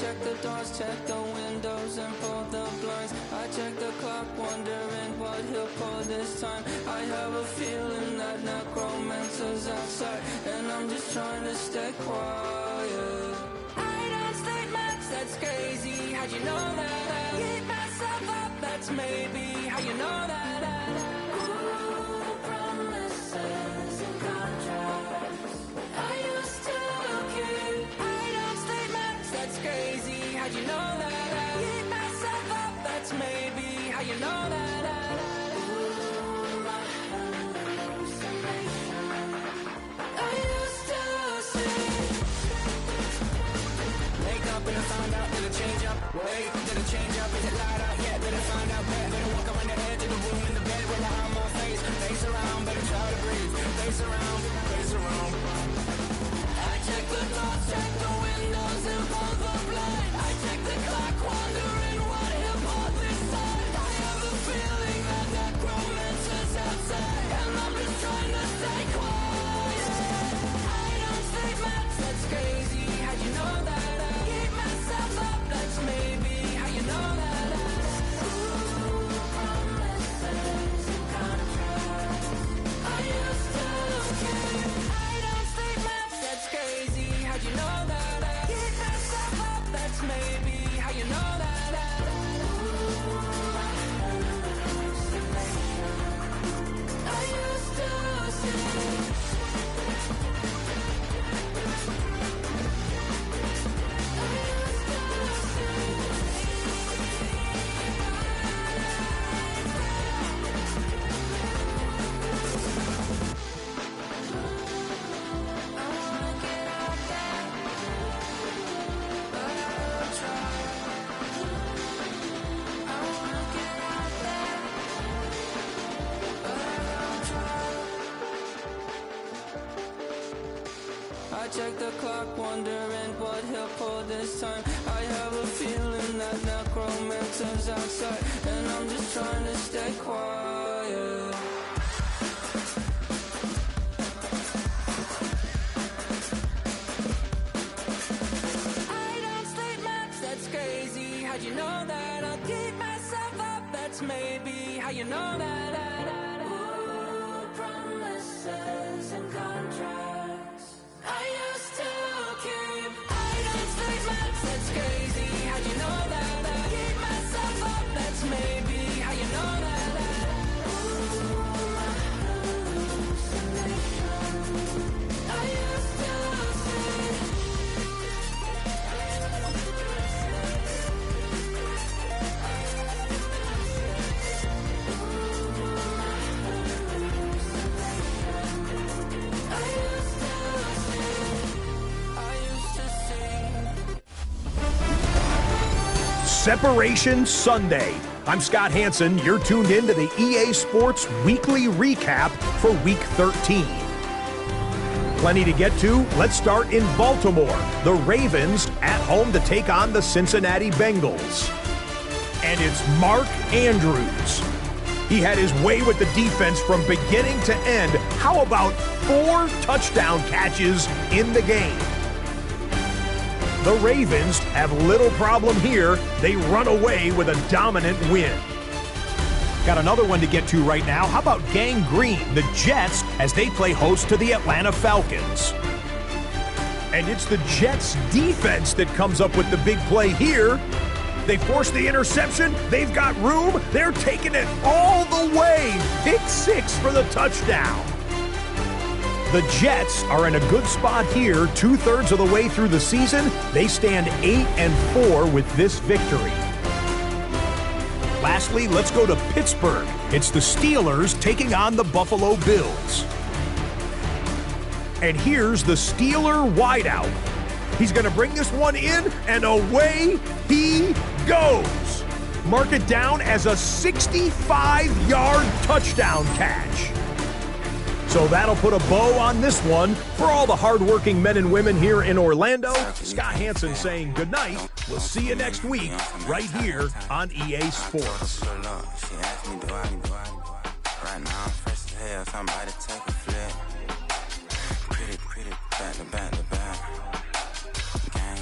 check the doors, check the windows, and pull the blinds. I check the clock, wondering what he'll pull this time. I have a feeling that necromancer's outside, and I'm just trying to stay quiet. I don't state much, that's crazy. How'd you know that? I keep myself up, that's maybe how you know that. Ooh, promises and contracts. I used to keep. I don't state much, that's crazy. How'd you know that? I keep myself up, that's maybe how you know that. Ooh, my hallucination. I used to see. Wake up and I found out, did it change up? Wait, did it change up? Is it light out yet? Did it find out better? Better walk around the edge of the room in the bed with my arm on face. Face around, better try to breathe. Face around, face around. I check the doors, check the windows, and pull the blind. I check the clock, wondering what he'll pull this time. I have a feeling that necromancer's outside, and I'm just trying to stay quiet. I don't say much, that's crazy. How'd you know that? I keep myself up, that's maybe how you know that. Ooh, promises and contracts. I used to keep. I don't say much, that's crazy. How'd you know that? I keep myself up, that's maybe how you know that. Ooh, my hallucination. I used to see. I check the clock, wondering what he'll pull this time. I have a feeling that necromancer's outside, and I'm just trying to stay quiet. I don't sleep much, that's crazy. How'd you know that? I'll keep myself up, that's maybe how you know that. Ooh, promises and contracts. I used to keep. I don't sleep much, that's crazy. How'd you know that? I keep myself up, that's maybe how you know that. Ooh, my hallucination. I used to see. Separation Sunday. I'm Scott Hansen. You're tuned in to the EA Sports Weekly Recap for Week 13. Plenty to get to. Let's start in Baltimore. The Ravens at home to take on the Cincinnati Bengals. And it's Mark Andrews. He had his way with the defense from beginning to end. How about 4 touchdown catches in the game? The Ravens have little problem here. They run away with a dominant win. Got another one to get to right now. How about Gang Green, the Jets, as they play host to the Atlanta Falcons? And it's the Jets defense that comes up with the big play here. They force the interception. They've got room. They're taking it all the way. Pick 6 for the touchdown. The Jets are in a good spot here, 2/3 of the way through the season. They stand 8-4 with this victory. Lastly, let's go to Pittsburgh. It's the Steelers taking on the Buffalo Bills. And here's the Steeler wideout. He's going to bring this one in, and away he goes. Mark it down as a 65-yard touchdown catch. So that'll put a bow on this one. For all the hardworking men and women here in Orlando, Scott Hansen saying goodnight. We'll see you next week right here on EA Sports. She asked me, do I? Right now I'm fresh as hell, so I'm about to take a flip. Pretty, back to back. Gang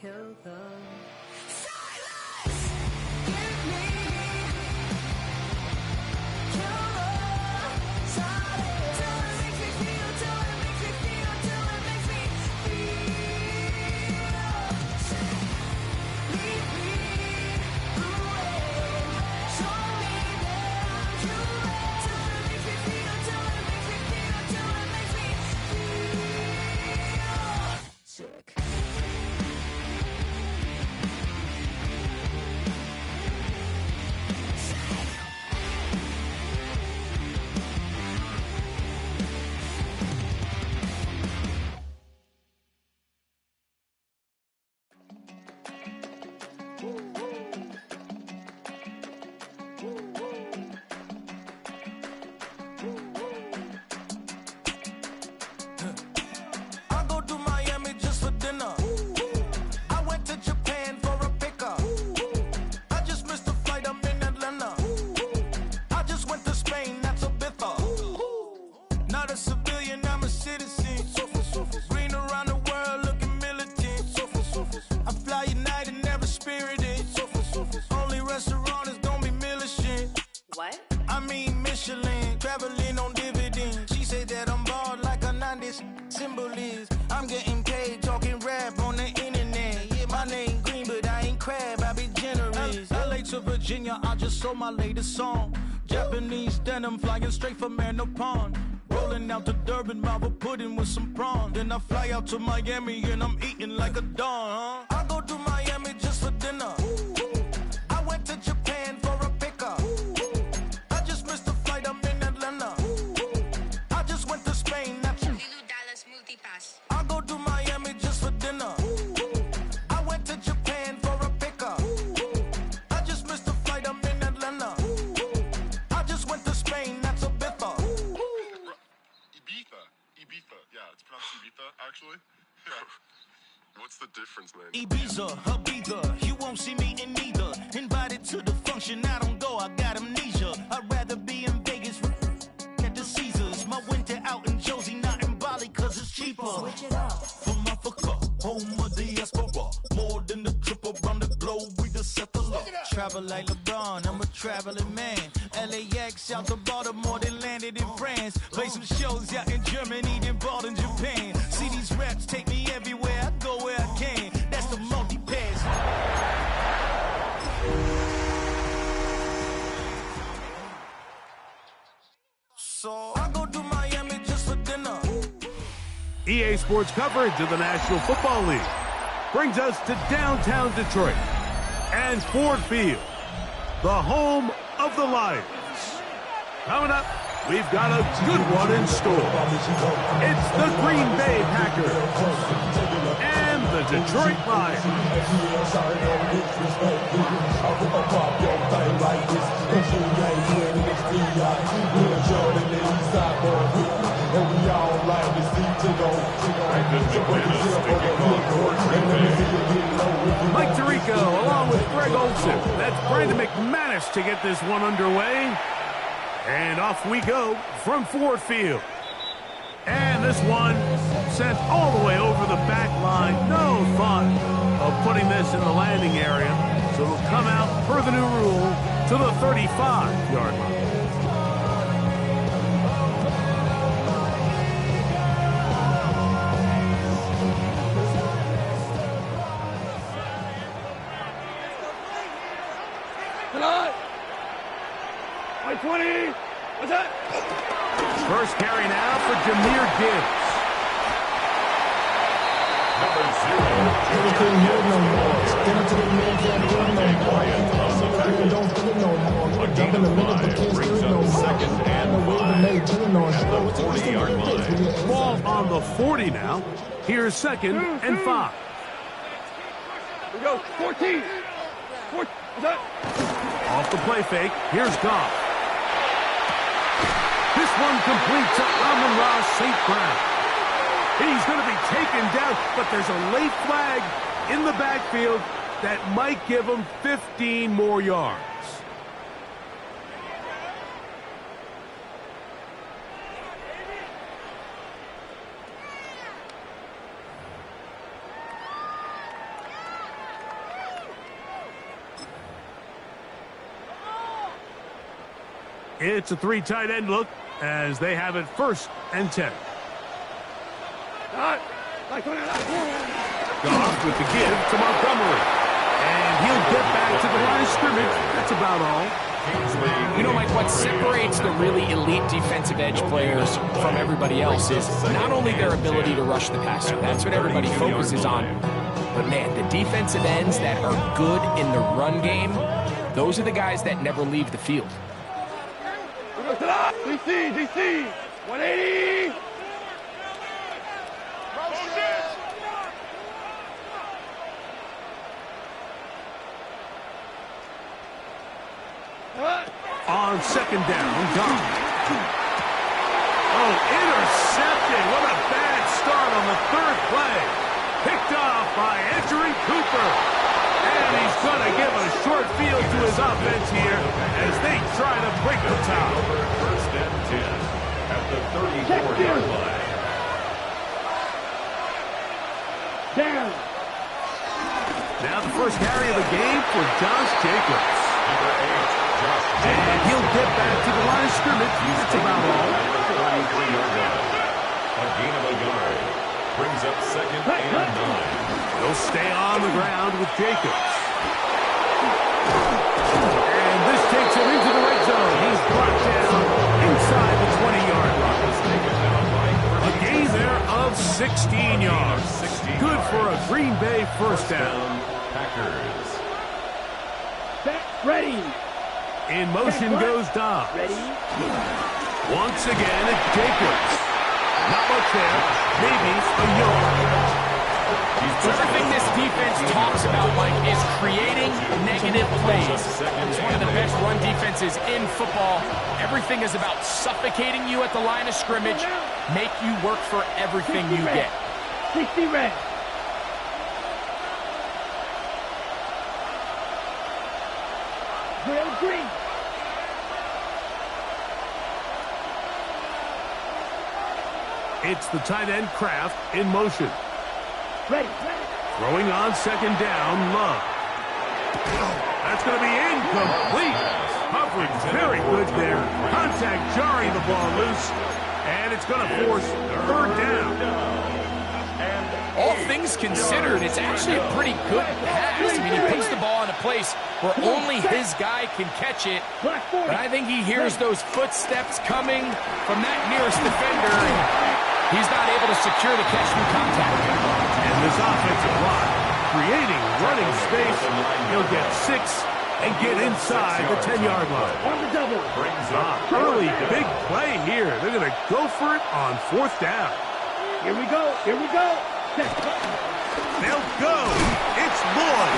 kill them. Silence! Give me killer silence. Till it makes me feel, till it makes me feel, till it makes me feel sick. Lead me away. Show me that I'm true. Till it makes me feel, till it makes me feel, till it makes me feel sick. I go to Miami just for dinner. I went to Japan for a pickup. I just missed a flight, I'm in Atlanta. I just went to Spain, that's Ibiza. Not a civilian, I'm a citizen. Green around the world, looking militant. I fly United, never spirited. Only restaurant is gonna be militant. What? I mean Michelin, traveling on dividends. She said that I'm bald like a 90s symbol is. I'm getting paid, talking rap on the internet. Yeah, my name green, but I ain't crab, I be generous. LA to Virginia, I just sold my latest song. Japanese denim, flying straight from Manopon. Rolling out to Durban, Marvel pudding with some prawns. Then I fly out to Miami and I'm eating like a don, huh? I go to Miami just for dinner. I went to Japan for a pickup. I just missed a flight, I'm in Atlanta. I just went to Spain, that's Lilu Dallas Multipass. I go to Miami just for dinner. I went to Japan for a pickup. I just missed a flight, I'm in Atlanta. I just went to Spain, that's Ibiza. Ibiza. Yeah, it's pronounced Ibiza, actually. Yeah. What's the difference, man? Ibiza, Ibiza, you won't see me in neither. Invited to the function, I don't go, I got amnesia. I'd rather be in Vegas at the Caesars. My winter out in Josie, not in Bali, cause it's cheaper. Switch it up. From Africa, home of the diaspora. More than the trip around the globe, we the settler. Travel like LeBron, I'm a traveling man. LAX out to Baltimore, then landed in France. Play some shows out in Germany, then bought in Japan. See these raps take me everywhere, I go where I can. That's the multi-pass. So I go to Miami just for dinner. EA Sports coverage of the National Football League brings us to downtown Detroit and Ford Field, the home of the Lions. Coming up, we've got a good one in store. It's the Green Bay Packers and the Detroit Lions. Mike Tirico along with Greg Olson. That's Brandon McManus to get this one underway. And off we go from Ford Field. And this one sent all the way over the back line. No thought of putting this in the landing area. So it'll come out per the new rule to the 35-yard line. By 20. What's that? First carry now for Jahmyr Gibbs. Ball on the 40 now. Here's 2nd and 5. We go 14. What's that? Off the play fake. Here's Goff. This one complete to Amon-Ra St. Brown. He's going to be taken down, but there's a late flag in the backfield that might give him 15 more yards. It's a 3 tight end look as they have it 1st and 10. Goff with the give to Montgomery. And he'll get back to the line of scrimmage. That's about all. You know, Mike, what separates the really elite defensive edge players from everybody else is not only their ability to rush the passer. That's what everybody focuses on. But, man, the defensive ends that are good in the run game, those are the guys that never leave the field. DC, 180. On 2nd down, Goff. Oh, intercepted. What a bad start on the 3rd play. Picked off by Edgerrin Cooper. And he's going to give a short field to his offense here as they try to break the tie. 1st and 10 at the 34-yard line. Down. Now the first carry of the game for Josh Jacobs. Number 8, Josh Jacobs. And he'll get back to the line of scrimmage. That's about all. 33-yard line. A gain of a yard. Brings up 2nd and 9. They'll stay on the ground with Jacobs. And this takes him into the red zone. He's brought down inside the 20-yard line. A gain there of 16 yards. Good for a Green Bay 1st down. Packers. Ready. In motion goes Dobbs. Ready. Once again, it's Jacobs. Not much there. Maybe a yard. Everything this defense talks about, Mike, is creating negative plays. It's one of the best run defenses in football. Everything is about suffocating you at the line of scrimmage, make you work for everything you get. 60 red. Drill green. It's the tight end Kraft in motion. Ready. Throwing on 2nd down, Love. That's going to be incomplete. Coverage very good there. Contact jarring the ball loose. And it's going to force 3rd down. All things considered, it's actually a pretty good pass. I mean, he puts the ball in a place where only his guy can catch it. But I think he hears those footsteps coming from that nearest defender, and he's not able to secure the catch through contact. And this offensive line creating running space. He'll get 6 and get inside the 10-yard line. Early big play here. They're going to go for it on 4th down. Here we go. They'll go. It's Lloyd.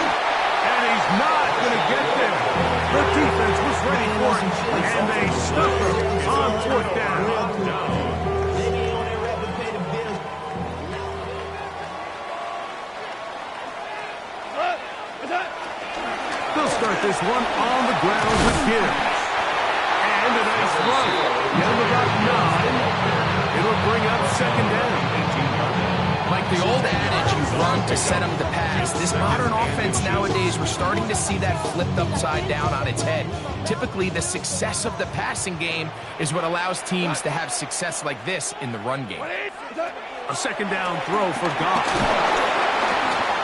And he's not going to get there. The defense was ready for it, and they stuck him on 4th down. They'll start this one on the ground with Gibbs. And a nice run. Get him about 9. It'll bring up 2nd down. Like the old adage, you run to set them to pass. This modern offense nowadays, we're starting to see that flipped upside down on its head. Typically, the success of the passing game is what allows teams to have success like this in the run game. A 2nd down throw for Goff.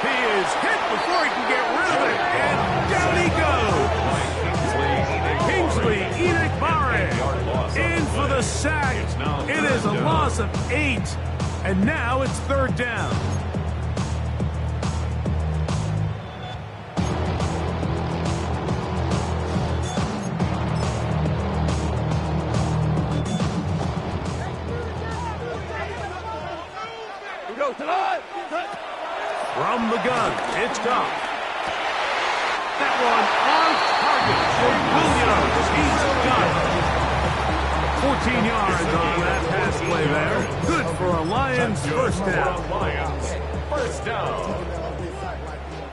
He is hit before he can get rid of it, and down he goes. Kingsley Enagbare in for the sack. It is a loss of 8, and now it's 3rd down. From the gun, it's Goff. That one on target for Williams. He's got it. 14 yards on that pass play there. Good for a Lions 1st down. Lions 1st down.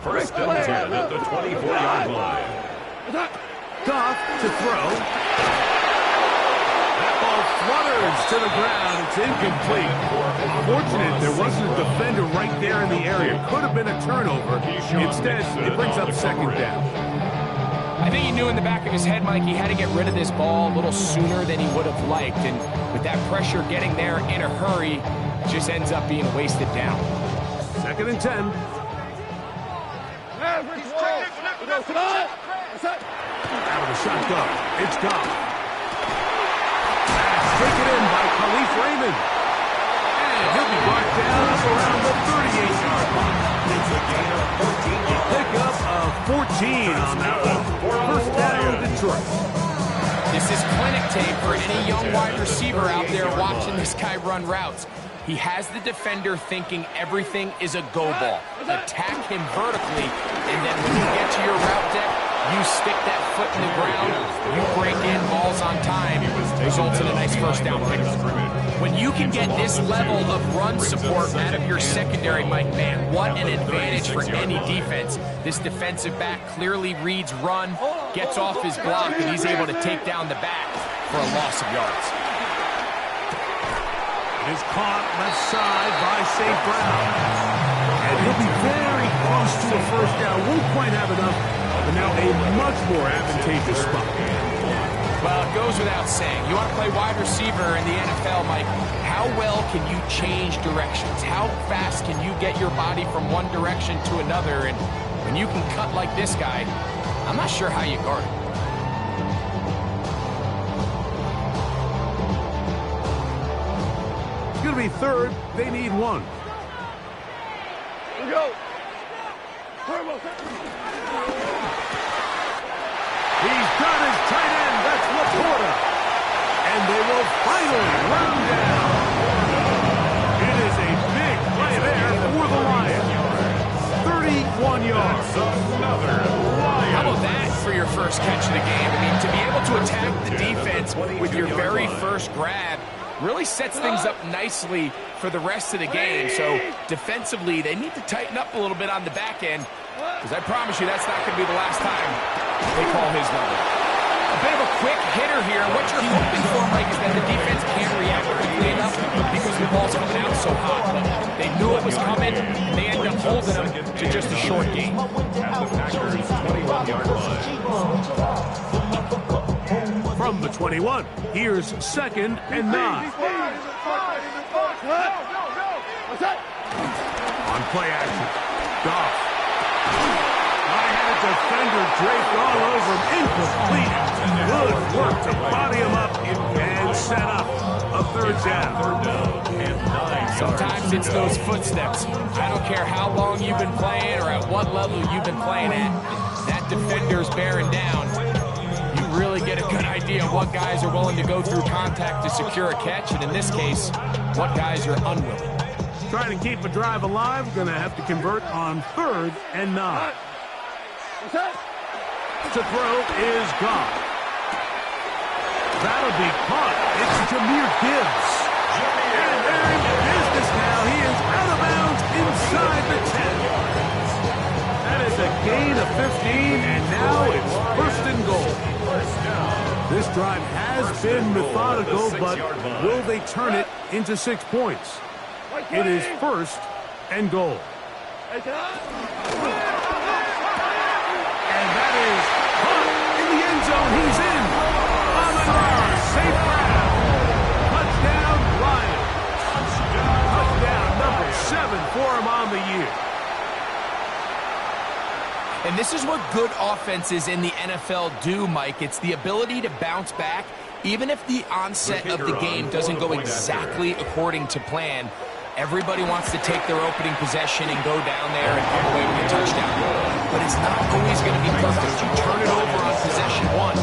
1st and 10 at the 24-yard line. Goff to throw. That ball flutters to the ground. It's incomplete. Fortunate there wasn't a defender right there in the area. Could have been a turnover. Instead, it brings up 2nd down. I think he knew in the back of his head, Mike, he had to get rid of this ball a little sooner than he would have liked. And with that pressure getting there in a hurry, it just ends up being wasted down. 2nd and 10. Out of the shotgun. It's gone. Pass taken in by Khalif Raymond. And he'll be brought down up around the 38-yard line. It's a gain of 14. Pickup of 14 on that one. First down, Detroit. This is clinic tape for any young wide receiver out there watching this guy run routes. He has the defender thinking everything is a go ball. Attack him vertically, and then when you get to your route depth, you stick that foot in the ground, you break in, balls on time, results in a nice first down pickup. When you can get this level of run support out of your secondary, Mike, man, what an advantage for any defense. This defensive back clearly reads run, gets off his block, and he's able to take down the back for a loss of yards. It is caught left side by St. Brown. And he'll be very close to a first down. Won't quite have enough, but now a much more advantageous spot. Well, it goes without saying. You want to play wide receiver in the NFL, Mike, how well can you change directions? How fast can you get your body from one direction to another? And when you can cut like this guy, I'm not sure how you guard him. It's going to be 3rd. They need 1. Here we go. He's got his tight end. That's Laporta. And they will finally run down. It is a big play there for the Lions. 31 yards. How about that for your first catch of the game? I mean, to be able to attack the defense with your very first grab really sets things up nicely for the rest of the game. So defensively, they need to tighten up a little bit on the back end, because I promise you that's not going to be the last time they call his number. A bit of a quick hitter here. What you're hoping for, Mike, is that the defense can't react quickly enough because the ball's coming out so hot. But they knew it was coming, and they ended up holding them to just a short game. From the 21, here's 2nd and 9. On play action, Goff. High-headed defender draped all over him, incomplete. Good work to body him up and set up a 3rd down. Sometimes it's those footsteps. I don't care how long you've been playing or at what level you've been playing at. That defender's bearing down. You really get a good idea of what guys are willing to go through contact to secure a catch, and in this case, what guys are unwilling. Trying to keep a drive alive, going to have to convert on 3rd and 9. To throw is gone. That'll be caught. It's Jahmyr Gibbs. And they're in business now. He is out of bounds inside the 10. That is a gain of 15, and now it's 1st and goal. This drive has been methodical, but will they turn it into 6 points? It is 1st and goal. And that is caught in the end zone. He's in. On the run. St. Brown. Touchdown, Lions. Touchdown number 7 for him on the year. And this is what good offenses in the NFL do, Mike. It's the ability to bounce back, even if the onset of the game doesn't go exactly according to plan. Everybody wants to take their opening possession and go down there and come away with a touchdown. But it's not always going to be perfect. You turn it over on possession 1.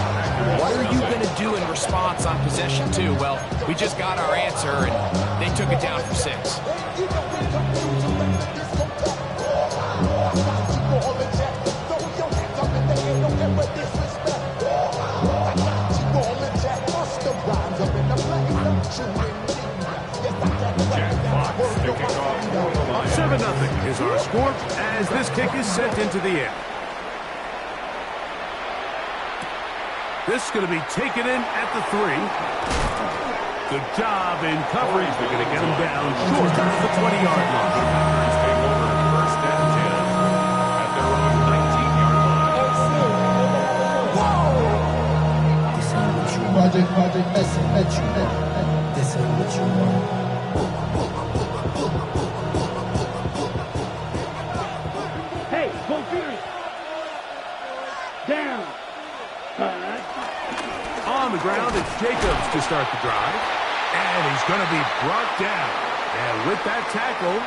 What are you going to do in response on possession 2? Well, we just got our answer, and they took it down for 6. The kickoff for the Lions. 7-0 is our score as this kick is sent into the air. This is going to be taken in at the 3. Good job in coverage. They're going to get him down short of the 20-yard line. what you want. This ain't what you want. Hey, go furious. Down. On the ground, it's Jacobs to start the drive. And he's going to be brought down. And with that tackle,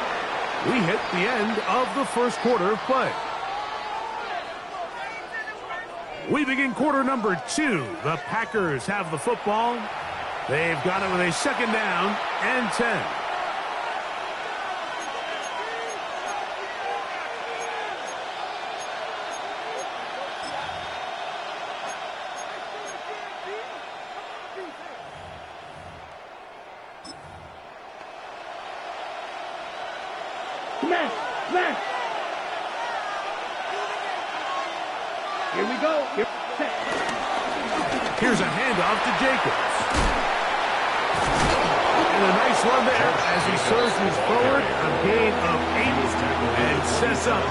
we hit the end of the first quarter of play. We begin quarter number 2. The Packers have the football. They've got it with a second down and 10. Smash! Smash! Here we go. Here's a handoff to Jacobs. And a nice run there as he surges forward. A gain of 8 and sets up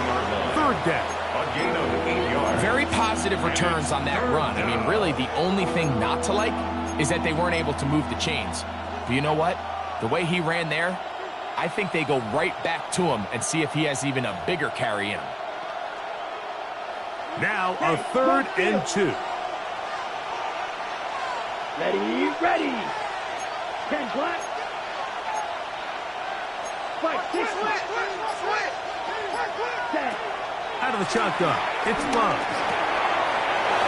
third down. A gain of 8 yards. Very positive returns on that run. I mean, really, the only thing not to like is that they weren't able to move the chains. But you know what? The way he ran there, I think they go right back to him and see if he has even a bigger carry in him. Now a third and 2. Ready, ready. 10 black. 5, 6. Out of the shotgun, it's Love.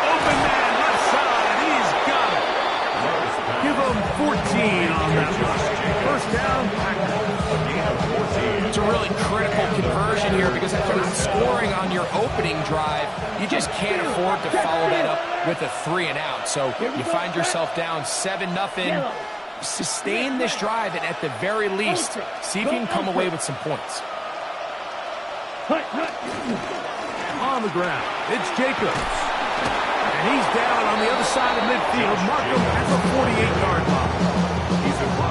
Open man, left side, he's got it. Give him 14 on that one. First down, Packers. It's a really critical conversion here because if you're not scoring on your opening drive, you just can't afford to follow that up with a 3 and out. So you find yourself down 7-0. Sustain this drive and at the very least, see if you can come away with some points. On the ground, it's Jacobs. And he's down on the other side of midfield. Mark him at the 48-yard line.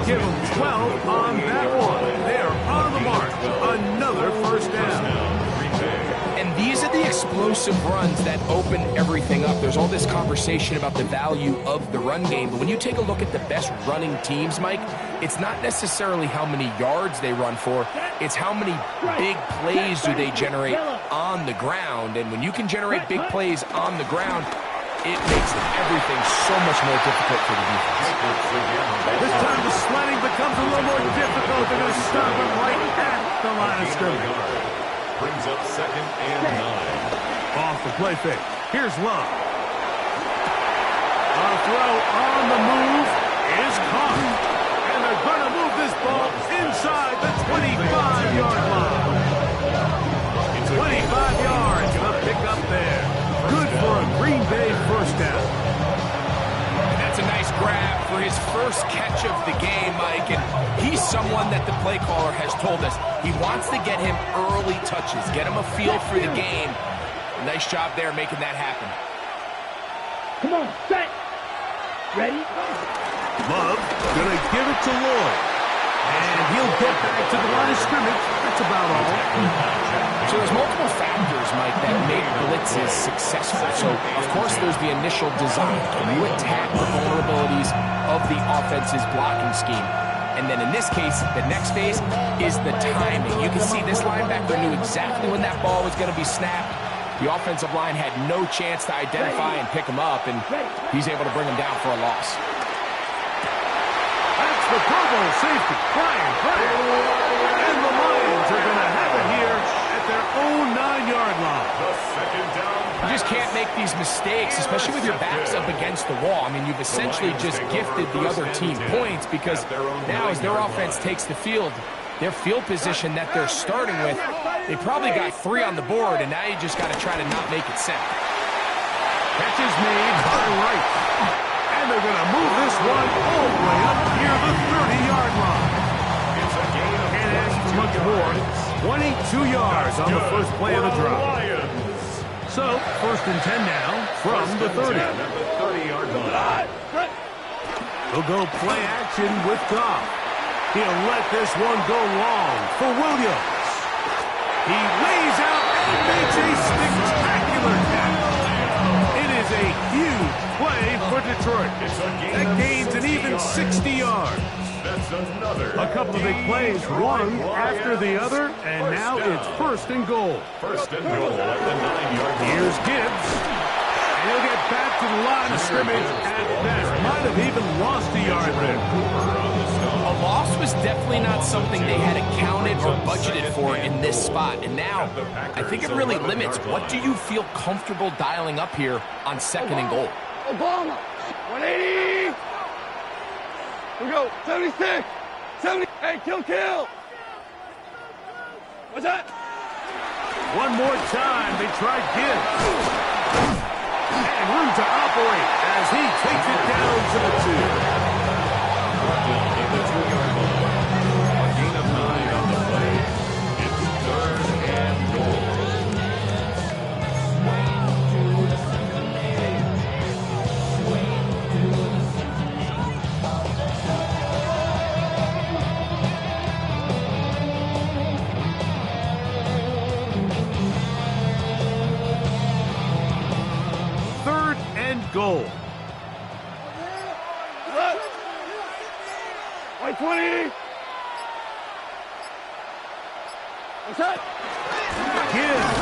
Give him 12 on that one. They're on the mark. Another first down. And these are the explosive runs that open everything up. There's all this conversation about the value of the run game, but when you take a look at the best running teams, Mike, it's not necessarily how many yards they run for, it's how many big plays do they generate on the ground. And when you can generate big plays on the ground, it makes everything so much more difficult for the defense. This time the sliding becomes a little more difficult. They're going to stop him right at the line of scrimmage. Brings up second and 9. Off the play fake. Here's Love. A throw on the move is caught. And they're going to move this ball inside the 25-yard line. 25 yards, the pickup there. Good for a Green Bay first down. That's a nice grab for his first catch of the game, Mike. And he's someone that the play caller has told us he wants to get him early touches, get him a feel for the game. Nice job there making that happen. Come on, set. Ready? Love gonna give it to Lloyd. And he'll get back to the line of scrimmage. That's about all. So there's multiple factors, Mike, that make blitzes successful. So, of course, there's the initial design. Can you attack the vulnerabilities of the offense's blocking scheme? And then in this case, the next phase is the timing. You can see this linebacker knew exactly when that ball was going to be snapped. The offensive line had no chance to identify and pick him up, and he's able to bring him down for a loss. That's the Pro Bowl safety, Brian Bryant. And the Lions are going to have it here at their own 9-yard line. The second down. You just can't make these mistakes, especially with your backs up against the wall. I mean, you've essentially just gifted the other team points because now as their offense takes the field, their field position that they're starting with, they probably got 3 on the board, and now you just got to try to not make it 7. Catch is made by Wright. And they're going to move this one all the way up near the 30-yard line. Can't ask for much more. 22 yards on the first play of the drive. So, first and 10 now from the 30. They'll go play action with Goff. He'll let this one go long for Williams. He lays out and makes a spectacular catch. It is a huge play for for Detroit. That gains an even 60 yards. That's another. A couple of big plays, one after the other, and now it's first and goal. First and goal at the 9-yard line. Here's Gibbs. And he'll get back to the line of scrimmage at best. Might have even lost a yard there. A loss was definitely not something they had accounted or budgeted for in this spot. And now, I think it really limits what do you feel comfortable dialing up here on second and goal. Obama, 180. We go, 76, 70. Hey, kill. What's that? One more time, they try Gibbs. And room to operate as he takes it down to the 2. Brought down at the 2-yard line. A gain of 9 on the play. It's third and goal. Third and goal. White 20. What's that? Gibbs.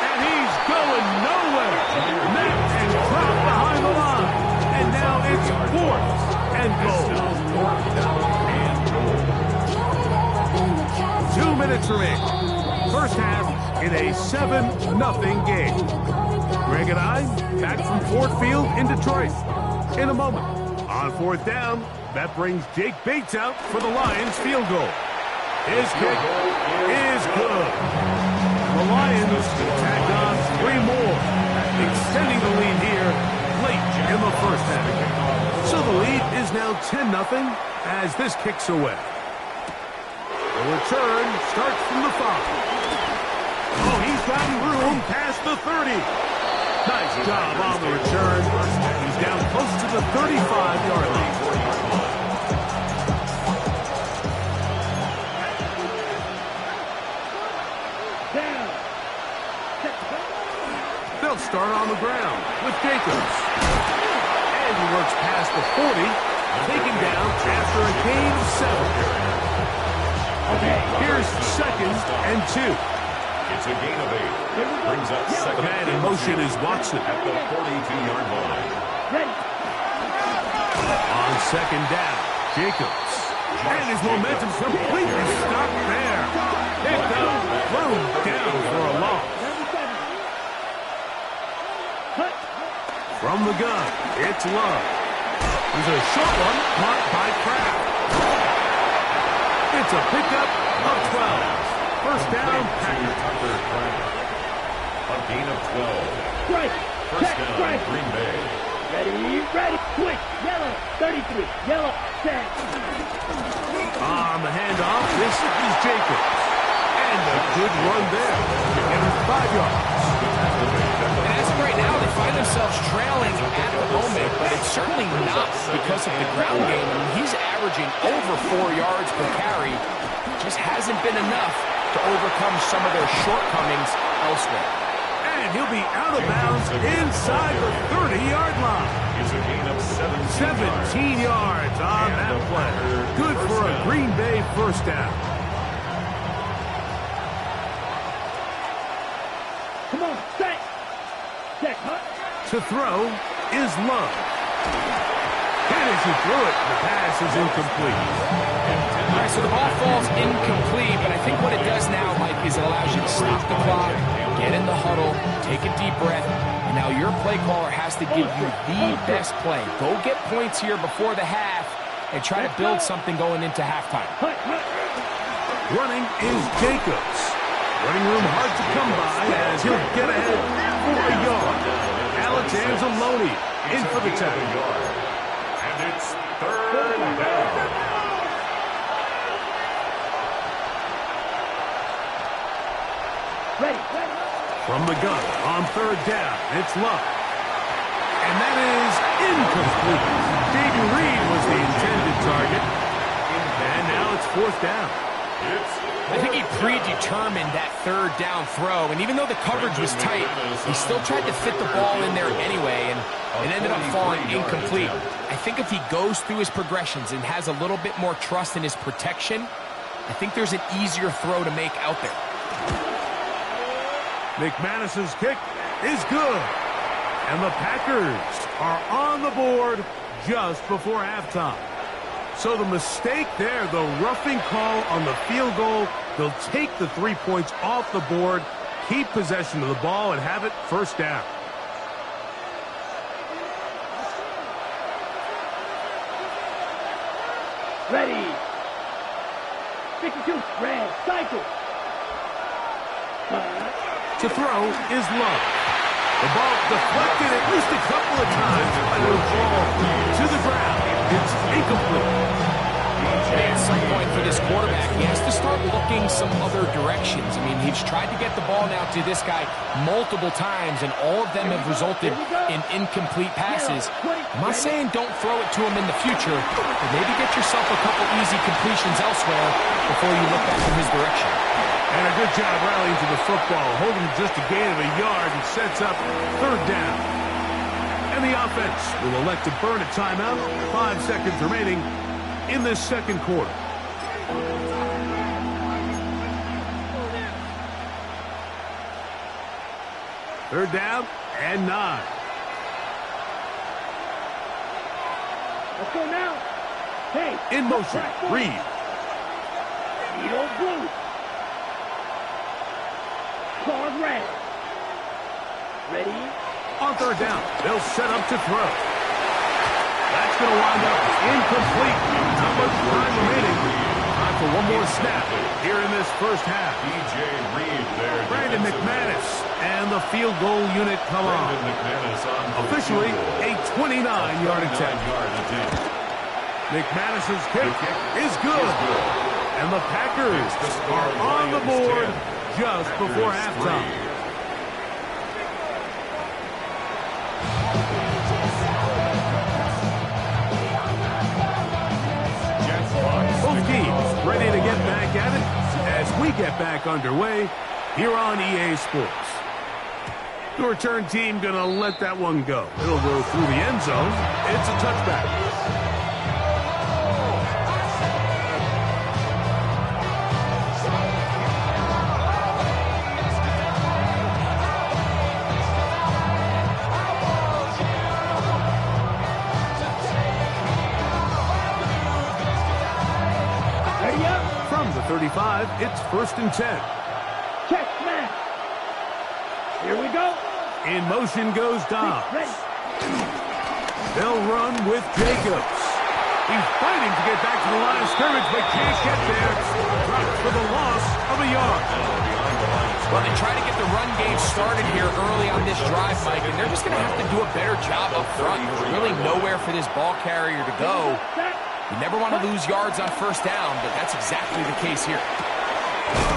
And he's going nowhere. Met and dropped behind the line. And now it's fourth and goal. 2 minutes remaining. First half in a 7-0 game. Greg and I back from Ford Field in Detroit in a moment. On fourth down, that brings Jake Bates out for the Lions field goal. His kick is good. The Lions tack on 3 more, extending the lead here late in the first half. So the lead is now 10-0 as this kicks away. The return starts from the 5. Oh, he's gotten room past the 30. Nice job on the return. He's down close to the 35-yard line. They'll start on the ground with Jacobs. And he works past the 40, taken down after a gain of 7. Here's second and 2. It's a gain of 8. Brings up second. Man in motion is Watson. At the 42-yard line. On second down, Jacobs. And his momentum completely stopped there. Picked up, thrown down for a loss. From the gun, it's Love. There's a short one caught by Kraft. It's a pickup of 12. First down, Packers. A gain of 12. Strike. First down, Green Bay. Ready. Quick. Yellow. 33. Yellow. Set. On the handoff, this is Jacobs. And a good run there. And 5 yards. And as of right now, they find themselves trailing at the moment, but it's certainly not because of the ground game. I mean, he's averaging over 4 yards per carry. Just hasn't been enough to overcome some of their shortcomings elsewhere. And he'll be out of bounds inside the 30-yard line. It's a gain of 17 yards on that play. Good for a Green Bay first down. Come on, set. Set, hut. To throw is Love. And as he threw it, the pass is incomplete. All right, so the ball falls incomplete, but I think what it does now, Mike, is it allows you to stop the clock, get in the huddle, take a deep breath, and now your play caller has to give you the best play. Go get points here before the half and try to build something going into halftime. Running is Jacobs. Running room hard to come by as he'll get ahead for a yard. Alex Anzalone in for the tackle. And it's third down. From the gun on third down, it's Love. And that is incomplete. Jaden Reed was the intended target. And now it's fourth down. I think he predetermined that third down throw, and even though the coverage was tight, he still tried to fit the ball in there anyway, and it ended up falling incomplete. I think if he goes through his progressions and has a little bit more trust in his protection, I think there's an easier throw to make out there. McManus's kick is good. And the Packers are on the board just before halftime. So the mistake there, the roughing call on the field goal, they'll take the 3 points off the board, keep possession of the ball, and have it first down. Ready. 52, red, cycle. To throw is Love. The ball deflected at least a couple of times, but it'll fall to the ground. It's incomplete. At some point for this quarterback, he has to start looking some other directions. I mean, he's tried to get the ball now to this guy multiple times, and all of them have resulted in incomplete passes. I'm not saying don't throw it to him in the future, but maybe get yourself a couple easy completions elsewhere before you look back in his direction. And a good job rallying to the football, holding just a gain of a yard and sets up third down. And the offense will elect to burn a timeout. 5 seconds remaining in this second quarter. Third down and 9. Let's go now. Hey. In motion, Reed. Yellow blue. Claws red. Ready. On third down, they'll set up to throw. That's going to wind up incomplete. Not much time remaining. Time for one more snap here in this first half. DJ Reed there. Brandon McManus and the field goal unit come on. Officially a 29-yard attempt. McManus's kick is good. And the Packers are on the board just before halftime. Both teams ready to get back at it as we get back underway here on EA Sports. The return team going to let that one go. It'll go through the end zone. It's a touchback. From the 35, it's 1st and 10. Check, smash. Here we go. In motion goes Dobbs. They'll run with Jacobs. He's fighting to get back to the line of scrimmage, but can't get there. Drops for the loss of a yard. Well, they try to get the run game started here early on this drive, Mike, and they're just going to have to do a better job up front. There's really nowhere for this ball carrier to go. You never want to lose yards on first down, but that's exactly the case here.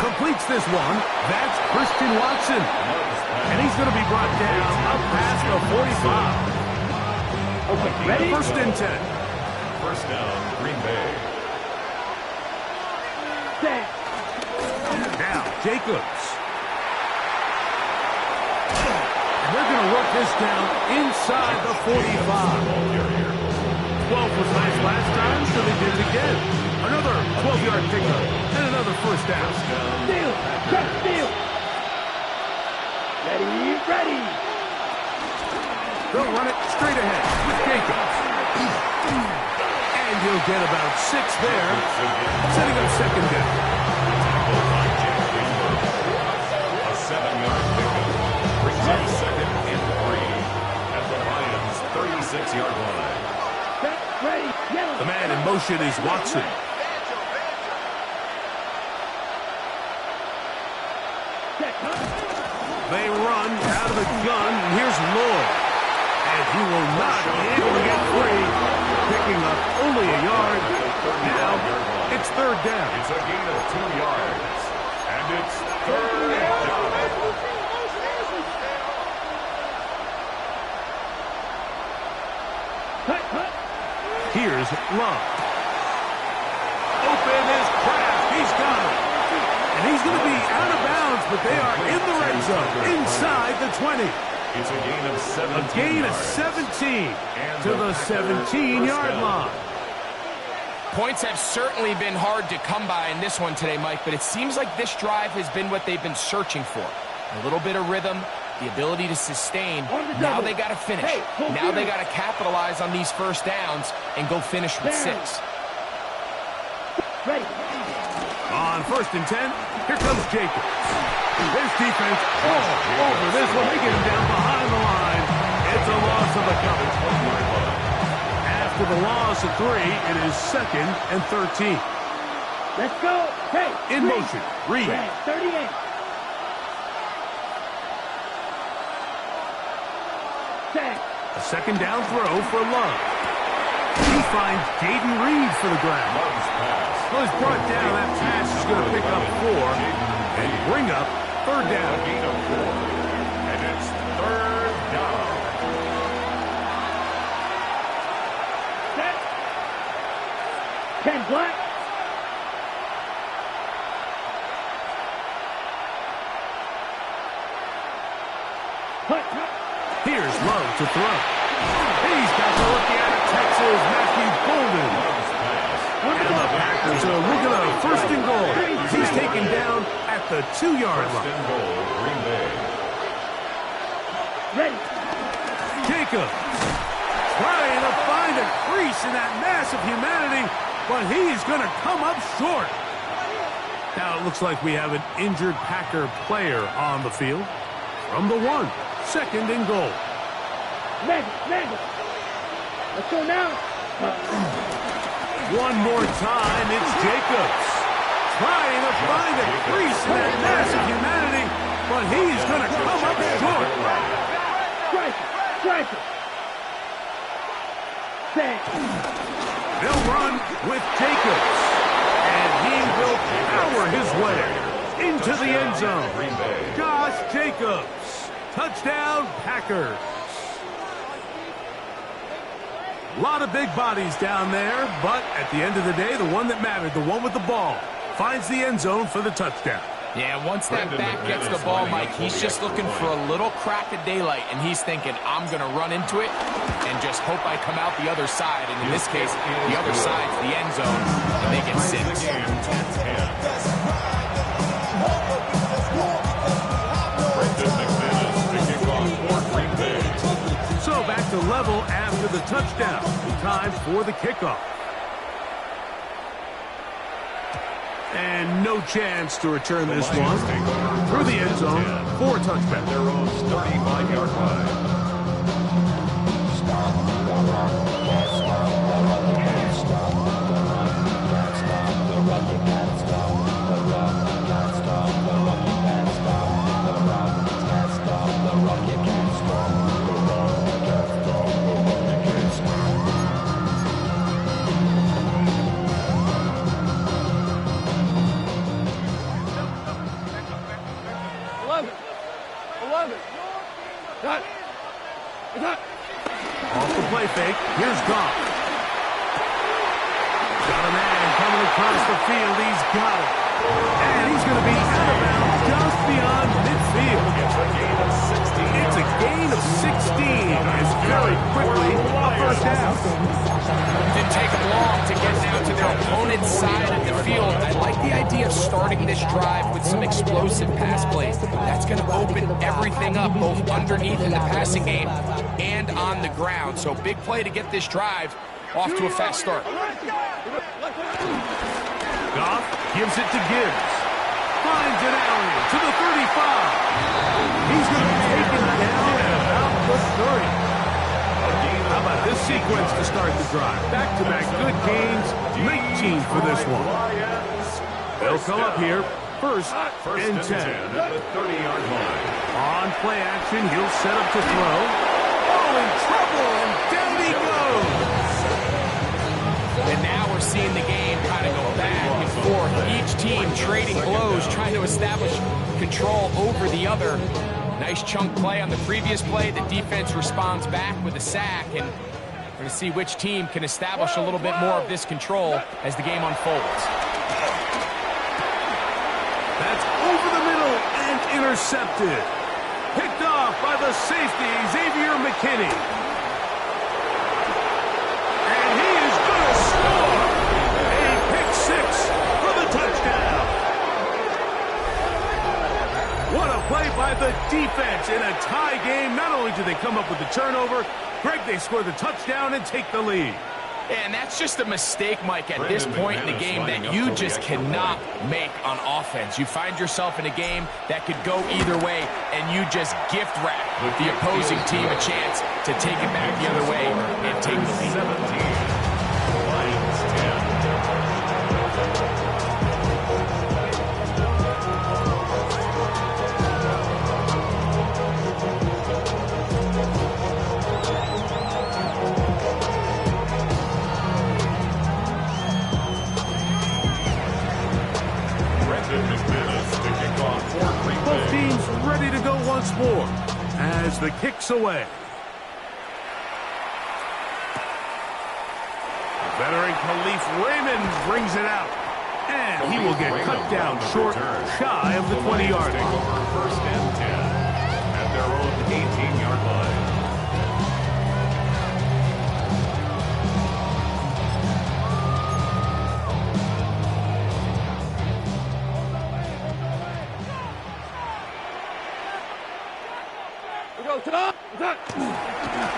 Completes this one. That's Christian Watson. And he's going to be brought down up past the 45. Okay, ready? 1st and 10. First down, Green Bay. Set. Now, Jacobs. And they're going to work this down inside the 45. 12 was nice last time, so they did it again. Another 12-yard pickup and another first down. Steal. Check, steal. Ready, ready. They'll run it straight ahead with Jacobs. And he'll get about 6 there, setting up second down. A 7-yard pickup brings up 2nd and 3 at the Lions' 36-yard line. Ready, yellow. The man in motion is Watson. They run out of the gun, and here's Lloyd. And he will not be able to get free, picking up only a yard. Now, it's third down. It's a gain of 2 yards, and it's third down. Here's Love. Open is Kraft. He's got it. going to be out of bounds, but they are in the red zone, inside the 20. It's a gain of 17 A gain of 17 to the 17-yard line. Points have certainly been hard to come by in this one today, Mike, but it seems like this drive has been what they've been searching for. A little bit of rhythm, the ability to sustain. Now they got to finish. Now they got to capitalize on these first downs and go finish with 6. Ready. On 1st and 10, here comes Jacobs. His defense all over this one. They get him down behind the line. It's a loss of a couple. After the loss of 3, it is 2nd and 13. Let's go. Hey. In motion, Reed. 38. A 2nd down throw for Love. He finds Jaden Reed for the ground. Well, he's brought down. That pass is going to pick up 4 and bring up 3rd down. Gain of 4. And it's 3rd down. Set. 10 black. Here's Love to throw. He's got the rookie out of Texas, Matthew Golden. And the Packers are looking at a 1st and goal. He's taken down at the 2-yard line. 1st and goal, Green Bay. Ready. Jacob trying to find a crease in that mass of humanity, but he's going to come up short. Now it looks like we have an injured Packer player on the field. From the 1, 2nd and goal. Maggie. Let's go now. One more time, it's Jacobs. Trying to find a crease in that mass of humanity, but he's going to come up short. Strike it. Set. They'll run with Jacobs, and he will power his way into the end zone. Josh Jacobs, touchdown Packers. A lot of big bodies down there, but at the end of the day, the one that mattered, the one with the ball, finds the end zone for the touchdown. Yeah, once that back gets the ball, Mike, he's just looking for a little crack of daylight, and he's thinking, I'm going to run into it and just hope I come out the other side. And in this case, the other side's the end zone, and they get 6. So back to level after the touchdown. Time for the kickoff. And no chance to return this one through the end zone for a touchdown. Their own 35-yard line. Off the play fake, here's Goff. Got a man coming across the field, he's got it. And he's going to be out of bounds just beyond midfield. It's a gain of 16, and very quickly a 1st down. Didn't take them long to get down to their opponent's side of the field. I like the idea of starting this drive with some explosive pass plays. That's going to open everything up, both underneath in the passing game and on the ground. So big play to get this drive off to a fast start. Goff gives it to Gibbs. Finds an alley to the 35. He's going to be taken down at about the 30. How about this sequence to start the drive? Back-to-back good gains, 19 for this one. They'll come up here, first and 10. At the 30-yard line. On play action, he'll set up to throw. Oh, in trouble, and down he goes. And now we're seeing the game kind of go back and forth. Each team trading blows, trying to establish control over the other. Nice chunk play on the previous play. The defense responds back with a sack, and we're going to see which team can establish a little bit more of this control as the game unfolds. That's And intercepted. Picked off by the safety, Xavier McKinney. And he is going to score. A pick six for the touchdown. What a play by the defense in a tie game. Not only do they come up with the turnover, Greg, they score the touchdown and take the lead. And that's just a mistake, Mike, at this point in the game that you just cannot make on offense. You find yourself in a game that could go either way, and you just gift wrap the opposing team a chance to take it back the other way and take the lead. 17. Lions 10. Both teams ready to go once more as the kick's away. Veteran Khalif Raymond brings it out. And he will get cut down short, shy of the 20-yard line. First and 10 at their own 18-yard line.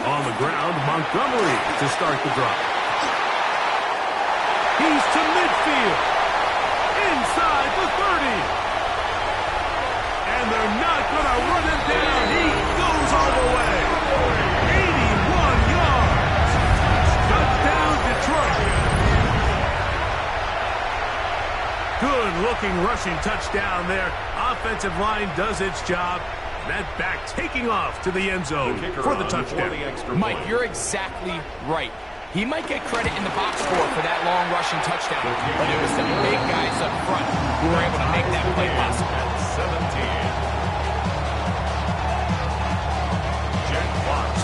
On the ground, Montgomery to start the drive. He's to midfield. Inside the 30. And they're not going to run him down. He goes all the way. 81 yards. Touchdown, Detroit. Good-looking rushing touchdown there. Offensive line does its job. That back taking off to the end zone for the touchdown. Mike, you're exactly right. He might get credit in the box score for that long rushing touchdown, but it was the big guys up front who were able to make that play possible.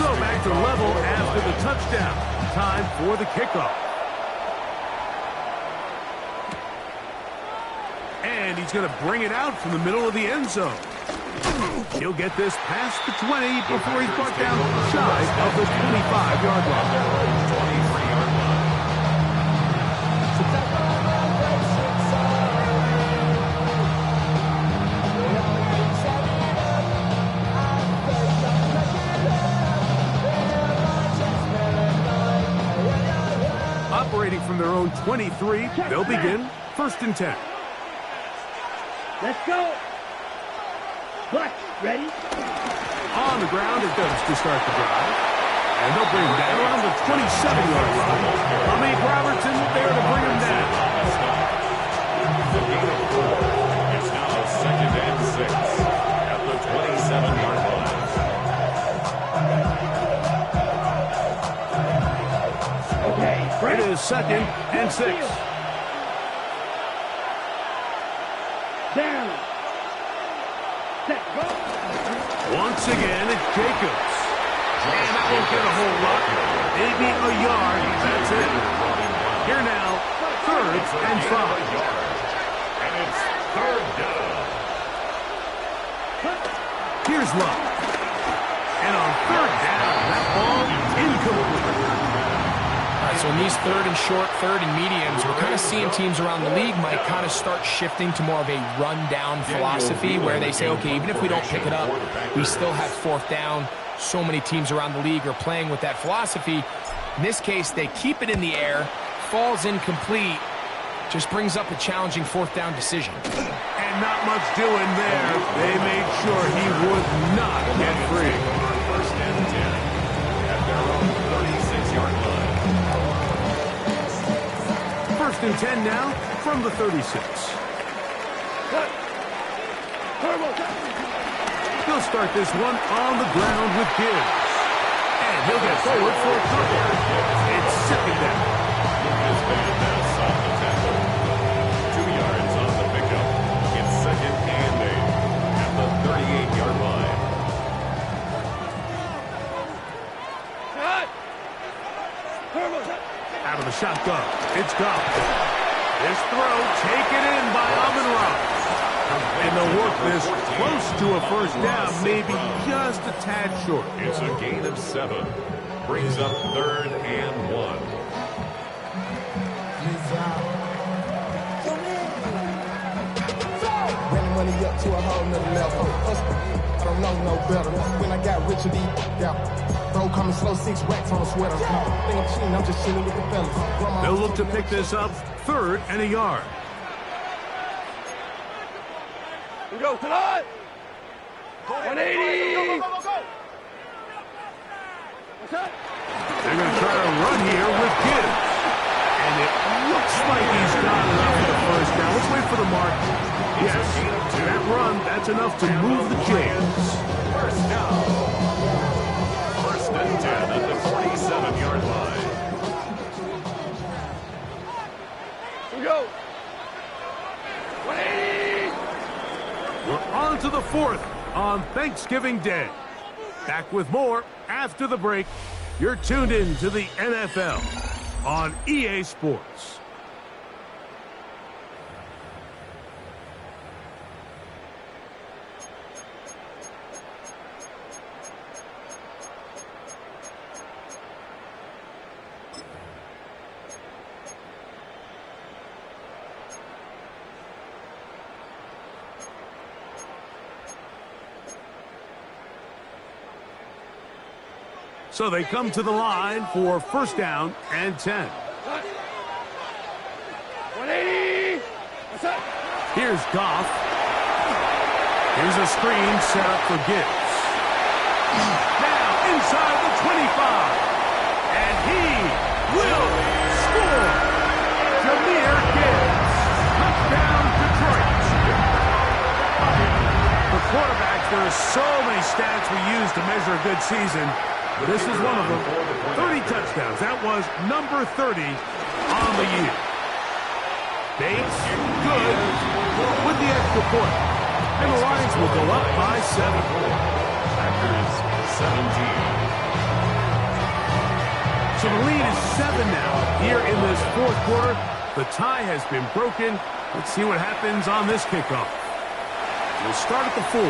17. So back to level after the touchdown. Time for the kickoff. And he's going to bring it out from the middle of the end zone. He'll get this past the 20 before he's brought down shy of the 25-yard line. 23-yard line. Operating from their own 23, they'll begin first and 10. Let's go. Clutch, ready? On the ground it goes to start the drive. And they'll bring him down around the 27-yard line. Malik Robertson there to bring him down. The gain of 4. It's now second and 6 at the 27-yard line. Okay, It is second and 6. Down. Set, go. Once again, it's Jacobs. And that won't get a whole lot. Maybe a yard. That's it. Here now, third and 5. And it's third down. Here's Love. And on third down, that ball incomplete. So in these third and short, third and mediums, we're kind of seeing teams around the league might kind of start shifting to more of a run-down philosophy where they say, okay, even if we don't pick it up, we still have fourth down. So many teams around the league are playing with that philosophy. In this case, they keep it in the air, falls incomplete, just brings up a challenging fourth down decision. And not much doing there. They made sure he would not get free. First and 10 at their own 36-yard line. First and 10 now from the 36. He'll start this one on the ground with Gibbs. And he'll get forward for a couple. It's second down. Lucas Van Ness off the tackle. 2 yards on the pickup. It's second and 8 at the 38-yard line. Out of the shotgun. It's Goff. This throw taken in by Amon-Ra. And And they'll work this close to a first down, maybe just a tad short. It's a gain of 7. Brings up 3rd and 1. Running money up to a whole nother level. I don't know no better. When I got rich, bro, coming slow, 6 racks on a sweater. Think I'm cheating, I'm just chilling with the fellas. They'll look to pick this up 3rd and a yard. We go tonight. 180. Go. They're going to try to run here with Gibbs. And it looks like he's got enough for the first down. Let's wait for the mark. Yes, that run, that's enough to move the chains. First down. 1st and 10 at the 47-yard line. We go. 180. We're on to the 4th on Thanksgiving Day. Back with more after the break. You're tuned in to the NFL on EA Sports. So they come to the line for first down and 10. 180. Here's Goff. Here's a screen set up for Gibbs. Now inside the 25. And he will score. Jahmyr Gibbs. Touchdown, Detroit. For quarterbacks, there are so many stats we use to measure a good season. This is one of them. 30 touchdowns. That was number 30 on the year. Bates, good, with the extra point. And the Lions will go up by 7. Packers 17. So the lead is 7 now. Here in this 4th quarter, the tie has been broken. Let's see what happens on this kickoff. We'll start at the 4.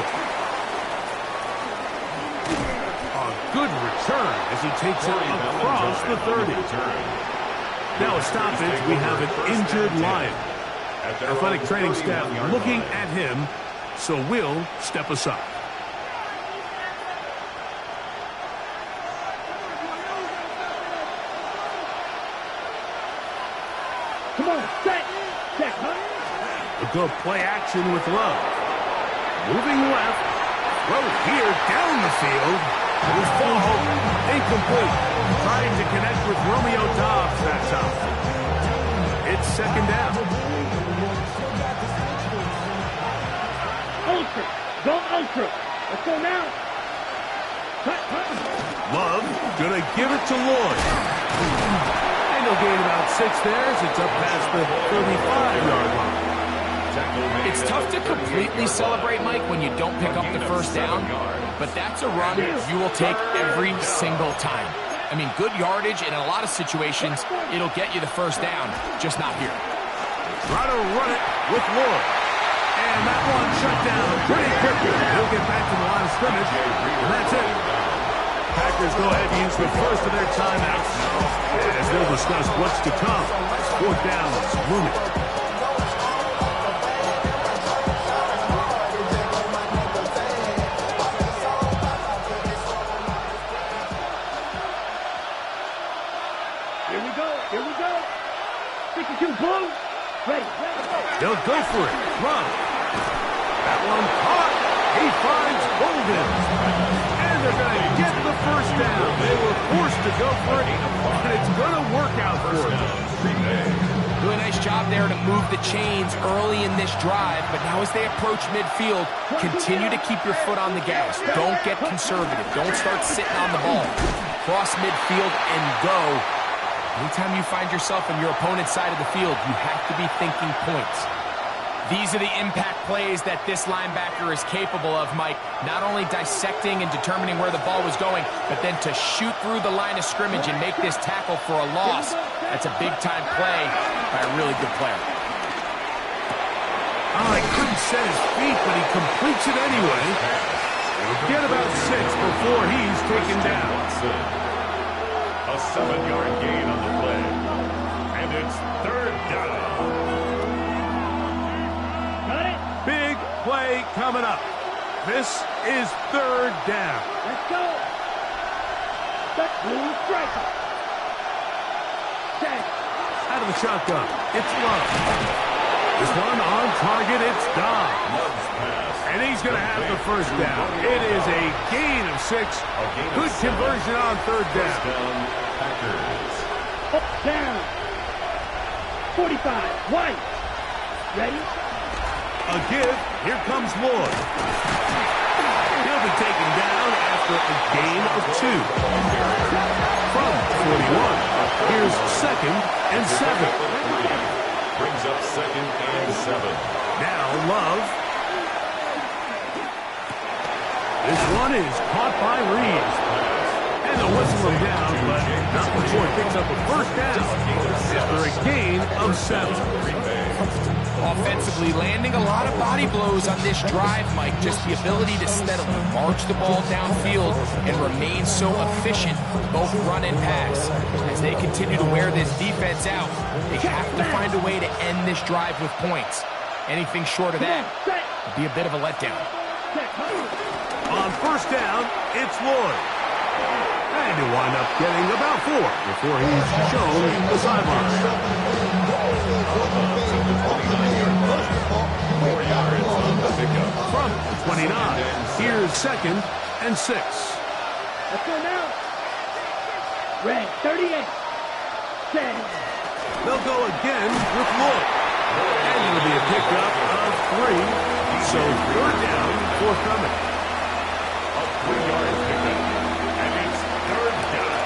Good return as he takes it across the 30. Now a stoppage, we have an injured Lion. Athletic training staff looking at him, so we'll step aside. Come on, set, huh? A good play action with Love. Moving left, throw here down the field. His ball incomplete. Trying to connect with Romeo Doubs that time. It's 2nd down. Ultra. Go ultra. Let's go now. Love gonna give it to Lloyd. And he'll gain about 6 there as it's up past the 35-yard line. It's tough to completely celebrate, Mike, when you don't pick up the first down, but that's a run you will take every single time. I mean, good yardage, and in a lot of situations, it'll get you the first down, just not here. Try to run it with Lloyd. And that one shut down pretty quickly. He'll get back to the line of scrimmage, and that's it. Packers go ahead and use the first of their timeouts as they'll discuss what's to come. 4th down is looming. Here we go. 62 blue. Ready. They'll go for it. Run. That one caught. He finds Bolden. And they're going to get the first down. They were forced to go for it, and it's going to work out for them. Really nice job there to move the chains early in this drive, but now as they approach midfield, continue to keep your foot on the gas. Don't get conservative. Don't start sitting on the ball. Cross midfield and go. Anytime you find yourself on your opponent's side of the field, you have to be thinking points. These are the impact plays that this linebacker is capable of, Mike. Not only dissecting and determining where the ball was going, but then to shoot through the line of scrimmage and make this tackle for a loss. That's a big-time play by a really good player. Oh, he couldn't set his feet, but he completes it anyway. Get about 6 before he's taken down. A 7-yard gain on the play. And it's 3rd down. Got it. Big play coming up. This is 3rd down. Let's go. That's blue striker. Check. Out of the shotgun, it's Love. This one on target, it's Dobbs. And he's going to have the 1st down. It is a gain of 6. Good conversion on 3rd down. Packers. Up, down. 45. White. Ready? A give. Here comes Lloyd. He'll be taken down after a gain of 2. From 41. Here's 2nd and 7. Brings up 2nd and 7. Now Love. This one is caught by Reeves. And they'll whistle him down, but not before he picks up a 1st down after a gain of 7. Offensively, landing a lot of body blows on this drive, Mike. Just the ability to steadily march the ball downfield and remain so efficient, both run and pass. As they continue to wear this defense out, they have to find a way to end this drive with points. Anything short of that would be a bit of a letdown. On 1st down, it's Lloyd. And he'll wind up getting about 4 before he's shown the sideline. 4 yards on the pickup. From 29, here's 2nd and 6. Let's go now. Red, 38. Set. They'll go again with Lloyd. And it'll be a pickup of 3. So 3rd down, forthcoming. A 3-yard pickup. And it's 3rd down.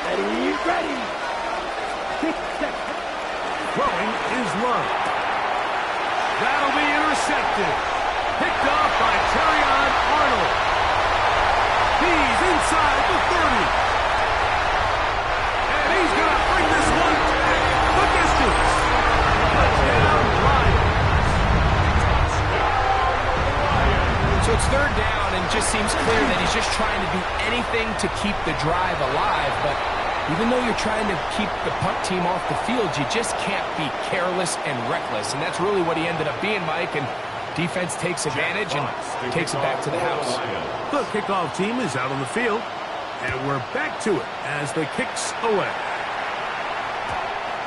Ready, ready. 6 seconds. Throwing is Love. That'll be intercepted. Picked off by Terrion Arnold. He's inside the 30. And he's going to bring this one the distance. Touchdown, Lions. So it's 3rd down, and just seems clear that he's just trying to do anything to keep the drive alive. But even though you're trying to keep the punt team off the field, you just can't be careless and reckless. And that's really what he ended up being, Mike. And defense takes advantage and takes it back to the house. The kickoff team is out on the field, and we're back to it as the kick's away.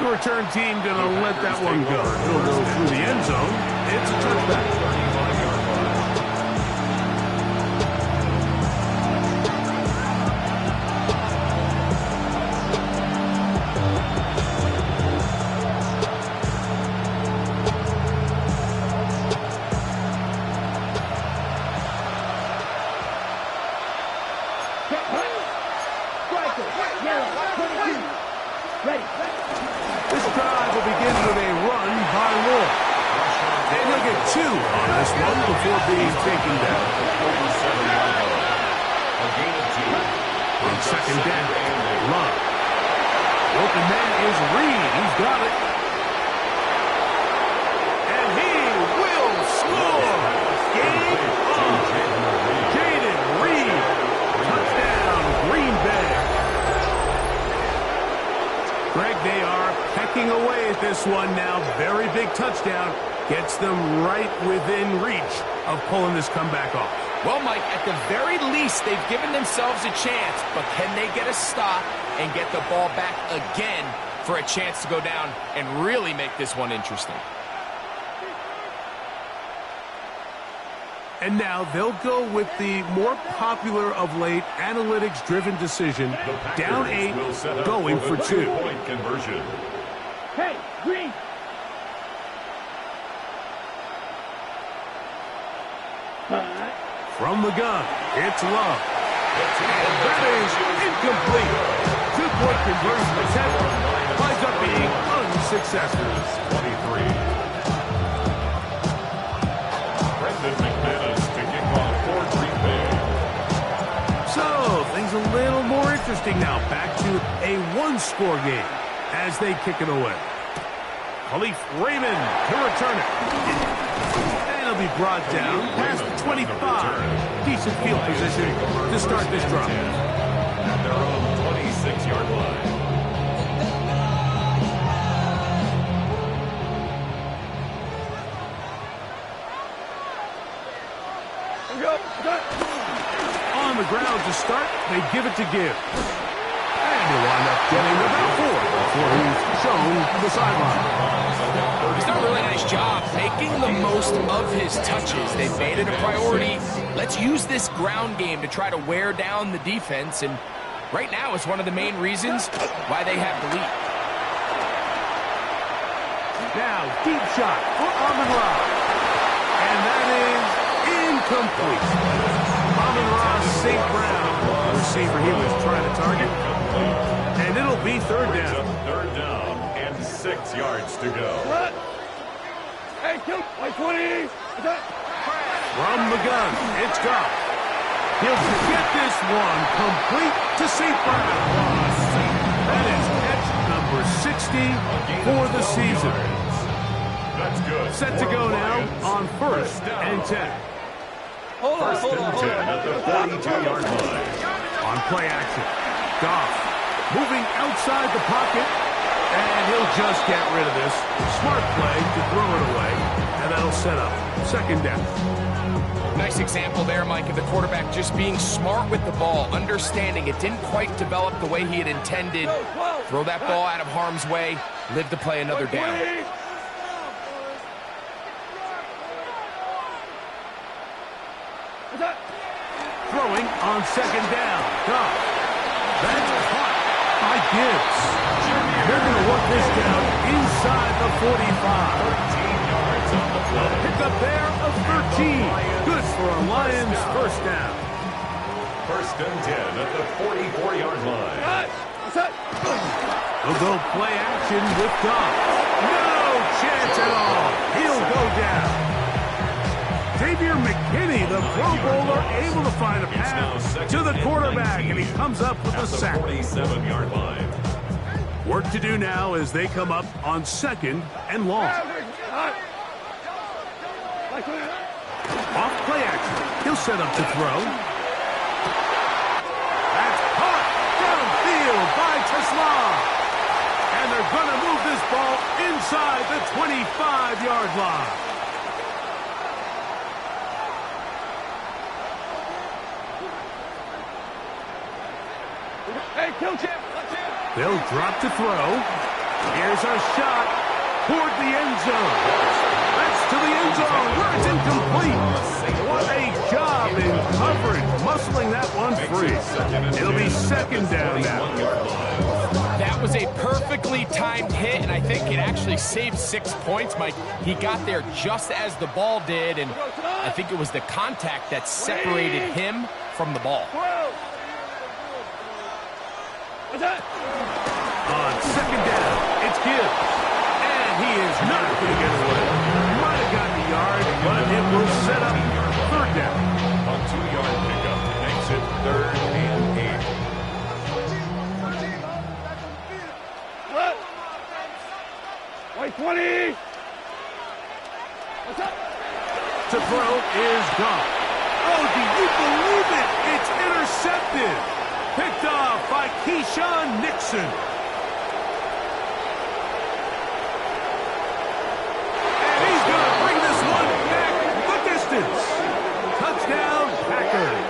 The return team going to let that one go. It'll go through the end zone. It's a touchback. This drive will begin with a run by Wolf. And he'll get 2 on this one before being taken down. On 2nd down, Love. Open man is Reed. He's got it. And he will score. Game on. Jaden Reed. Touchdown, Green Bay. Greg, they are pecking away at this one now. Very big touchdown. Gets them right within reach of pulling this comeback off. Well, Mike, at the very least, they've given themselves a chance. But can they get a stop and get the ball back again for a chance to go down and really make this one interesting? And now they'll go with the more popular of late analytics-driven decision. Down 8, going for 2. Point conversion. Hey, Green. From the gun, it's Love. And that is incomplete. 2-point conversion attempt winds up being unsuccessful. 23. Brendan McManus to kick off for Green Bay. So, things a little more interesting now. Back to a 1-score game as they kick it away. Khalif Raymond to return it. And he'll He'll be brought down past the 25. Decent field position to start this drive. At their own 26-yard line. On the ground to start, they give it to Gibbs. And he'll wind up getting about 4 before he's shown to the sideline. He's done a really nice job making the most of his touches. They've made it a priority. Let's use this ground game to try to wear down the defense, and right now it's one of the main reasons why they have the lead. Now, deep shot for Amon-Ra. And that is incomplete. Amon-Ra St. Brown, the receiver he was trying to target. And it'll be third down. Third down and 6 yards to go. Hey, kill, 20. From the gun, it's Goff. He'll get this one complete to St. Brown. That is catch number 60 for the season. That's good. Set to go now on 1st and 10. First and 10 at the 42-yard line. On play action, Goff moving outside the pocket, and he'll just get rid of this. Smart play to throw it away, and that'll set up second down. Nice example there, Mike, of the quarterback just being smart with the ball, understanding it didn't quite develop the way he had intended. Throw that ball out of harm's way, live to play another down. Throwing on second down. Goff. That's caught by Gibbs. They're going to work this down inside the 45. 13 yards on the play. Pick up there of 13. Good for a Lions first down. First and 10 at the 44-yard line. They'll go play action with Goff. No chance at all. He'll go down. Xavier McKinney, the Pro Bowler, able to find a pass to the quarterback, and he comes up with a sack. 47-yard line. Work to do now as they come up on second and long. Off play action. He'll set up to throw. That's caught downfield by Tesla. And they're going to move this ball inside the 25-yard line. Hey, kill champ. They'll drop to throw. Here's a shot toward the end zone. That's to the end zone where it's incomplete. What a job in coverage, muscling that one free. It'll be second down now. That was a perfectly timed hit, and I think it actually saved 6 points, Mike. He got there just as the ball did, and I think it was the contact that separated him from the ball. On second down, it's Gibbs. And he is not going to get away. Might have gotten a yard, but it will set up third down. A 2-yard pickup makes it 3rd and 8. 20. To throw is gone. Oh, do you believe it? It's intercepted. Picked off by Keyshawn Nixon. And he's going to bring this one back the distance. Touchdown, Packers.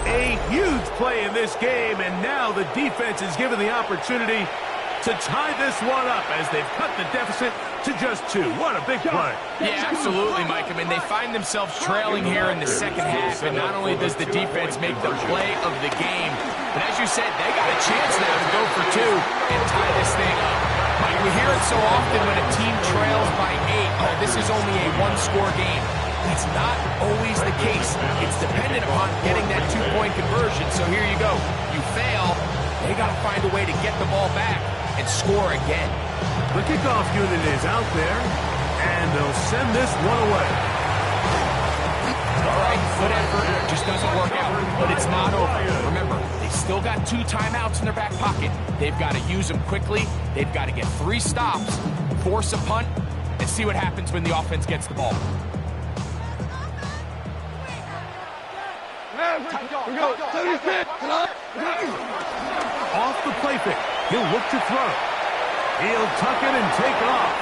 A huge play in this game, and now the defense is given the opportunity to tie this one up as they've cut the deficit to just 2. What a big play. Yeah, absolutely, Mike. I mean, they find themselves trailing here in the second half, and not only does the defense make the play of the game, but as you said, they got a chance now to go for 2 and tie this thing up. Mike, we hear it so often when a team trails by 8, oh, this is only a 1-score game. That's not always the case. It's dependent upon getting that 2-point conversion, so here you go. You fail, they got to find a way to get the ball back and score again. The kickoff unit is out there, and they'll send this one away. All right, good effort. Just doesn't work out, but it's not over. Remember, they still got 2 timeouts in their back pocket. They've got to use them quickly. They've got to get 3 stops, force a punt, and see what happens when the offense gets the ball. Off the play fake. He'll look to throw. He'll tuck it and take off.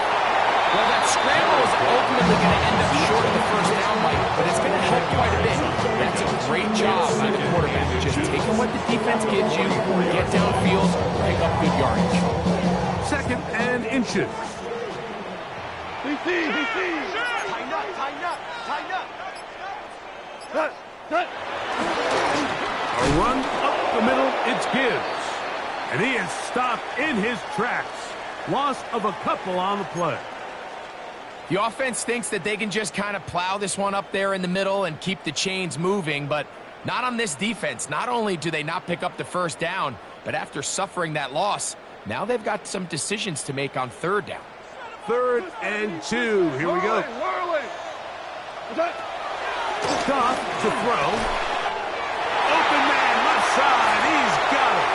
Well, that scramble is ultimately going to end up short of the first down, Mike, but it's going to help quite a bit. That's a great job by the quarterback. Just taking what the defense gives you, get downfield, pick up good yardage. 2nd and inches. Tighten up, tighten up, tighten up. A run up the middle, it's Gibbs. And he is stopped in his tracks. Loss of a couple on the play. The offense thinks that they can just kind of plow this one up there in the middle and keep the chains moving, but not on this defense. Not only do they not pick up the first down, but after suffering that loss, now they've got some decisions to make on 3rd down. 3rd and 2. Here we go. Goff to throw. Open man, left side. He's got it.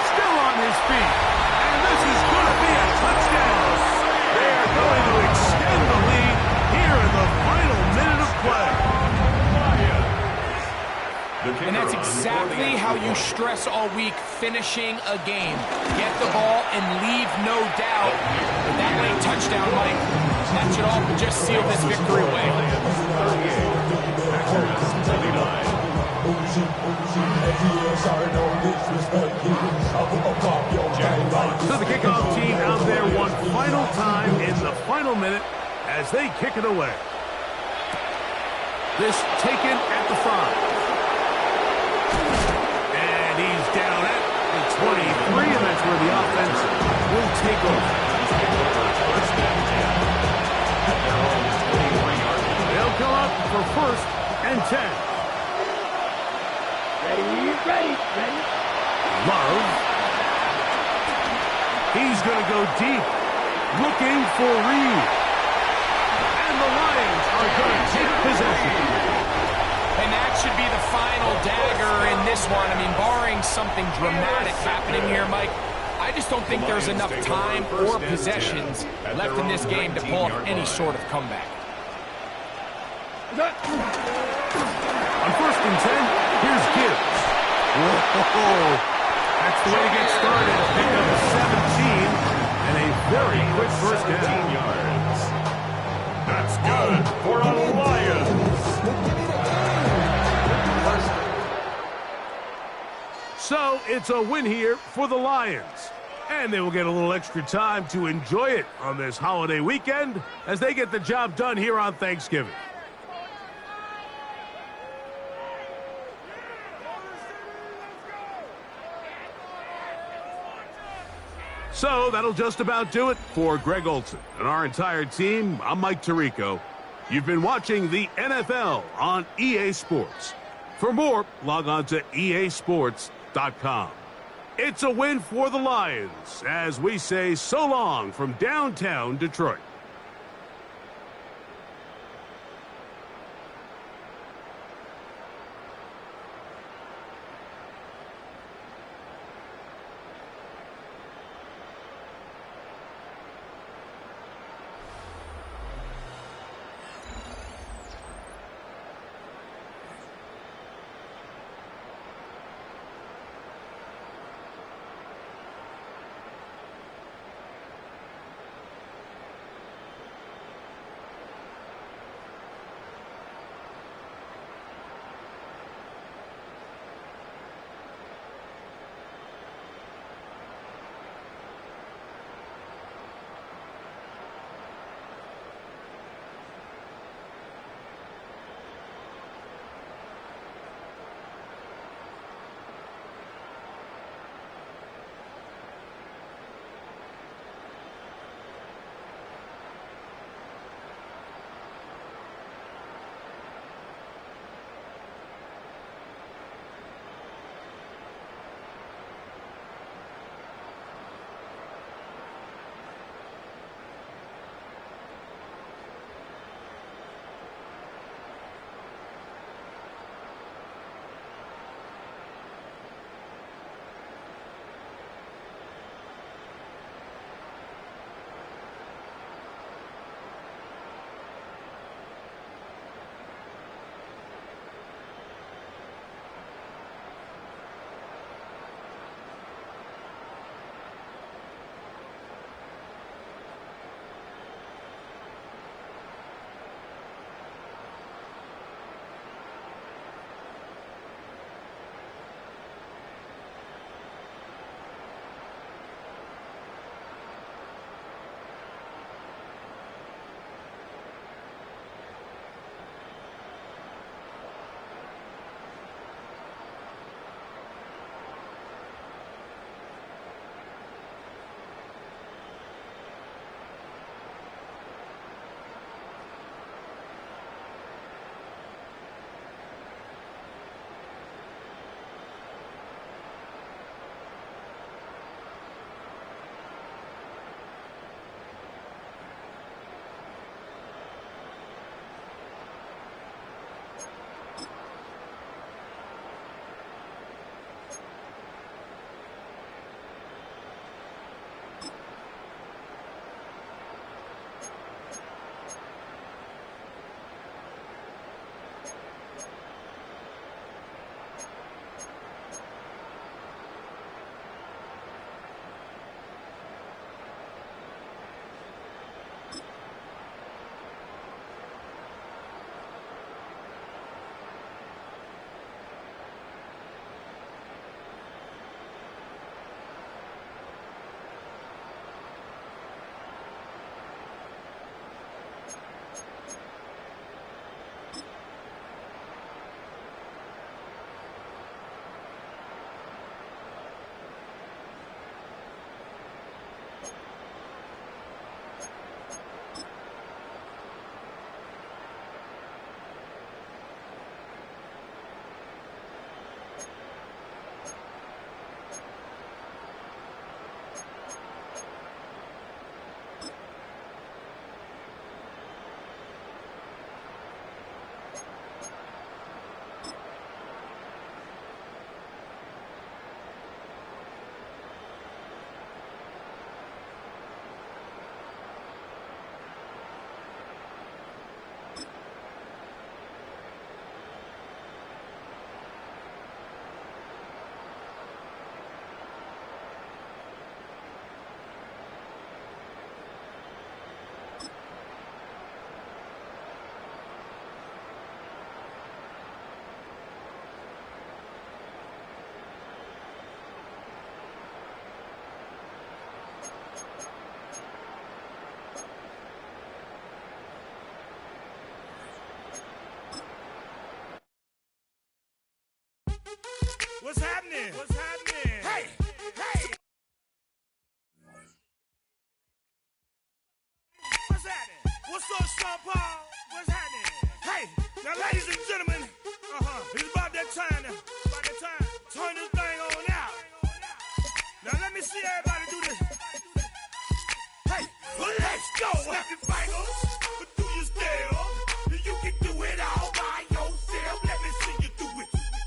Still on his feet. And this is going to be a touchdown. They are going to extend the lead here in the final minute of play. And that's exactly how you stress all week, finishing a game. Get the ball and leave no doubt. With that late touchdown, Mike, that should all just seal this victory away. So the kickoff team out there one final time in the final minute as they kick it away. This taken at the 5. And he's down at the 23, and that's where the offense will take over. They'll come up for 1st and 10. Ready. Love. He's going to go deep, looking for Reed. And the Lions are going to take possession. And that should be the final dagger in this one. I mean, barring something dramatic happening here, Mike, I just don't think there's enough time or possessions left in this game to pull off any sort of comeback. On 1st and 10, here's Gibbs. Whoa, that's the way to get started. Pick up 17 and a very quick first down. Yards. That's good for the Lions. So it's a win here for the Lions. And they will get a little extra time to enjoy it on this holiday weekend as they get the job done here on Thanksgiving. So that'll just about do it for Greg Olson and our entire team. I'm Mike Tirico. You've been watching the NFL on EA Sports. For more, log on to easports.com. It's a win for the Lions as we say so long from downtown Detroit. What's up, Sean Paul? What's happening? Hey, now, ladies and gentlemen, it's about that time. Turn this thing on out. Now, let me see everybody do this. Hey, well, let's go.